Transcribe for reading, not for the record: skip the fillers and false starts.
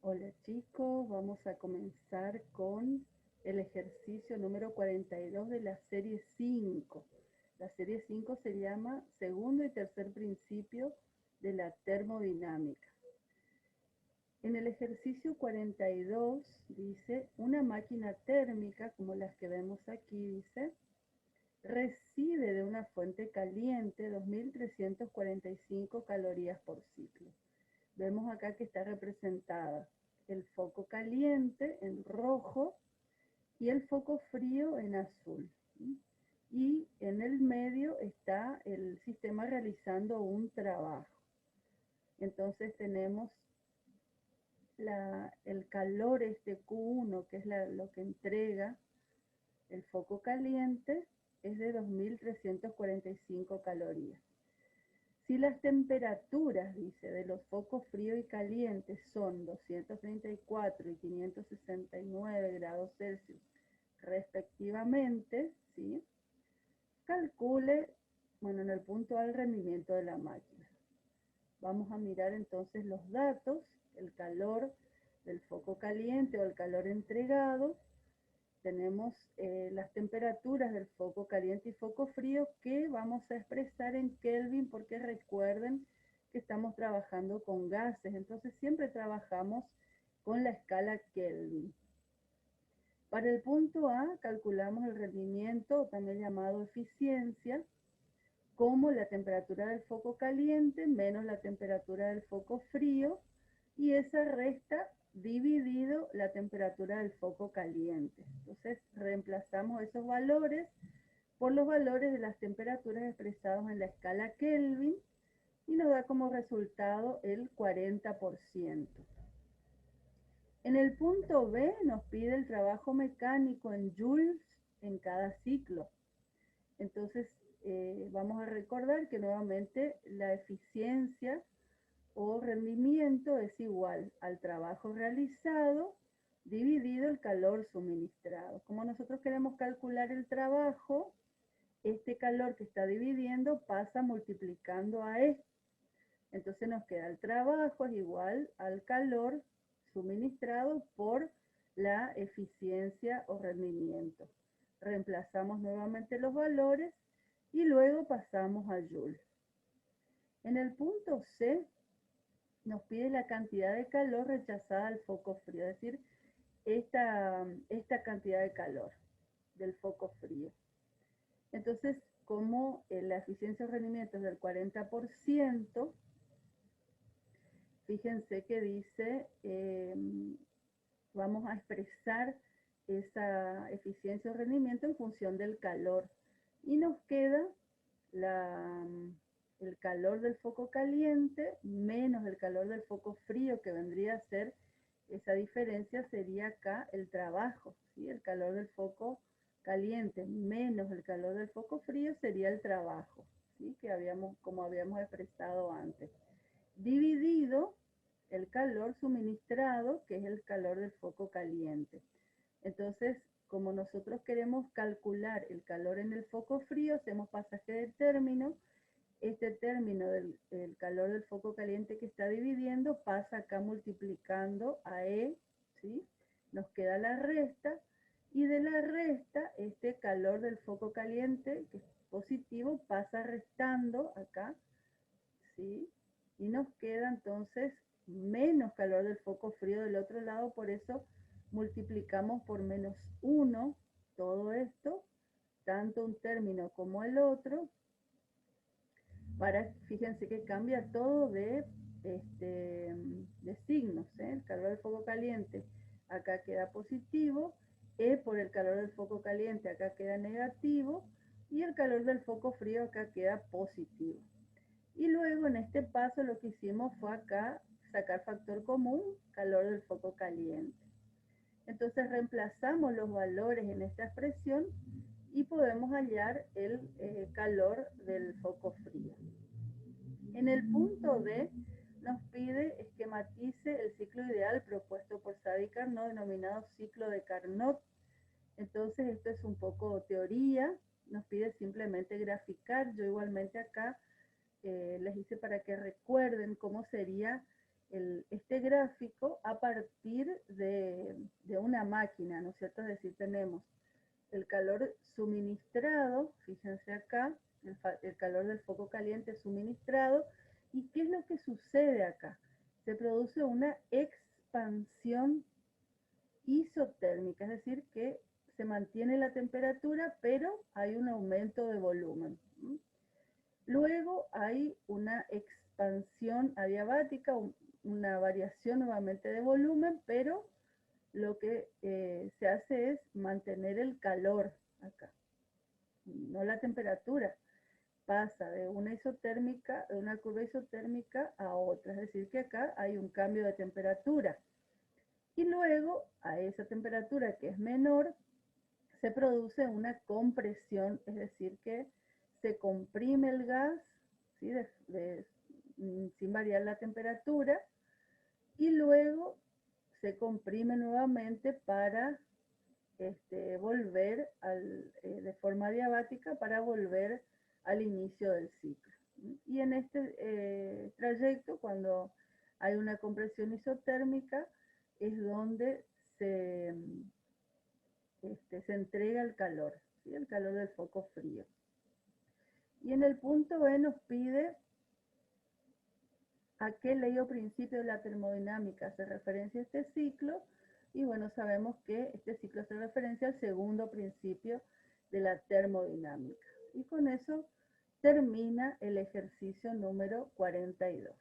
Hola chicos, vamos a comenzar con el ejercicio número 42 de la serie 5. La serie 5 se llama Segundo y tercer principio de la termodinámica. En el ejercicio 42 dice, una máquina térmica, como las que vemos aquí, dice, recibe de una fuente caliente 2345 calorías por ciclo. Vemos acá que está representada el foco caliente en rojo y el foco frío en azul. Y en el medio está el sistema realizando un trabajo. Entonces tenemos el calor, este Q1, que es lo que entrega el foco caliente, es de 2345 calorías. Si las temperaturas, dice, de los focos frío y caliente son 234 y 569 grados Celsius respectivamente, ¿sí? Calcule, bueno, en el punto A el rendimiento de la máquina. Vamos a mirar entonces los datos, el calor del foco caliente o el calor entregado. Tenemos las temperaturas del foco caliente y foco frío que vamos a expresar en Kelvin porque recuerden que estamos trabajando con gases, entonces siempre trabajamos con la escala Kelvin. Para el punto A calculamos el rendimiento, también llamado eficiencia, como la temperatura del foco caliente menos la temperatura del foco frío, y esa resta dividido la temperatura del foco caliente. Entonces reemplazamos esos valores por los valores de las temperaturas expresados en la escala Kelvin y nos da como resultado el 40%. En el punto B nos pide el trabajo mecánico en joules en cada ciclo. Entonces vamos a recordar que nuevamente la eficiencia o rendimiento es igual al trabajo realizado dividido el calor suministrado. Como nosotros queremos calcular el trabajo, este calor que está dividiendo pasa multiplicando a E. Entonces nos queda el trabajo es igual al calor suministrado por la eficiencia o rendimiento. Reemplazamos nuevamente los valores y luego pasamos a Joule. En el punto C nos pide la cantidad de calor rechazada al foco frío, es decir, esta cantidad de calor del foco frío. Entonces, como la eficiencia de rendimiento es del 40%, fíjense que dice, vamos a expresar esa eficiencia o rendimiento en función del calor. Y nos queda el calor del foco caliente menos el calor del foco frío, que vendría a ser, esa diferencia sería acá el trabajo, ¿sí? El calor del foco caliente menos el calor del foco frío sería el trabajo, ¿sí? Como habíamos expresado antes. Dividido el calor suministrado, que es el calor del foco caliente. Entonces, como nosotros queremos calcular el calor en el foco frío, hacemos pasaje de término. Este término del calor del foco caliente que está dividiendo pasa acá multiplicando a E, ¿sí? Nos queda la resta, y de la resta, este calor del foco caliente, que es positivo, pasa restando acá, ¿sí? Y nos queda entonces menos calor del foco frío del otro lado, por eso multiplicamos por menos 1 todo esto, tanto un término como el otro, fíjense que cambia todo de signos, ¿eh? El calor del foco caliente acá queda positivo, E por el calor del foco caliente acá queda negativo, y el calor del foco frío acá queda positivo. Y luego en este paso lo que hicimos fue acá sacar factor común, calor del foco caliente. Entonces reemplazamos los valores en esta expresión y podemos hallar el calor del foco frío. En el punto D nos pide esquematice el ciclo ideal propuesto por Sadi Carnot, denominado ciclo de Carnot. Entonces esto es un poco teoría, nos pide simplemente graficar. Yo igualmente acá les hice para que recuerden cómo sería este gráfico a partir de una máquina, ¿no es cierto? Es decir, tenemos el calor suministrado, fíjense acá, el calor del foco caliente suministrado, y ¿qué es lo que sucede acá? Se produce una expansión isotérmica, es decir, que se mantiene la temperatura, pero hay un aumento de volumen. Luego hay una expansión adiabática, una variación nuevamente de volumen, pero lo que se hace es mantener el calor acá, no la temperatura. Pasa de una isotérmica, de una curva isotérmica a otra, es decir, que acá hay un cambio de temperatura. Y luego a esa temperatura que es menor se produce una compresión, es decir, que se comprime el gas, ¿sí? Sin variar la temperatura, y luego se comprime nuevamente para volver de forma diabática para volver al inicio del ciclo. Y en este trayecto, cuando hay una compresión isotérmica, es donde se entrega el calor, ¿sí? El calor del foco frío. Y en el punto B nos pide a qué ley o principio de la termodinámica hace referencia este ciclo. Y bueno, sabemos que este ciclo hace referencia al segundo principio de la termodinámica. Y con eso termina el ejercicio número 42.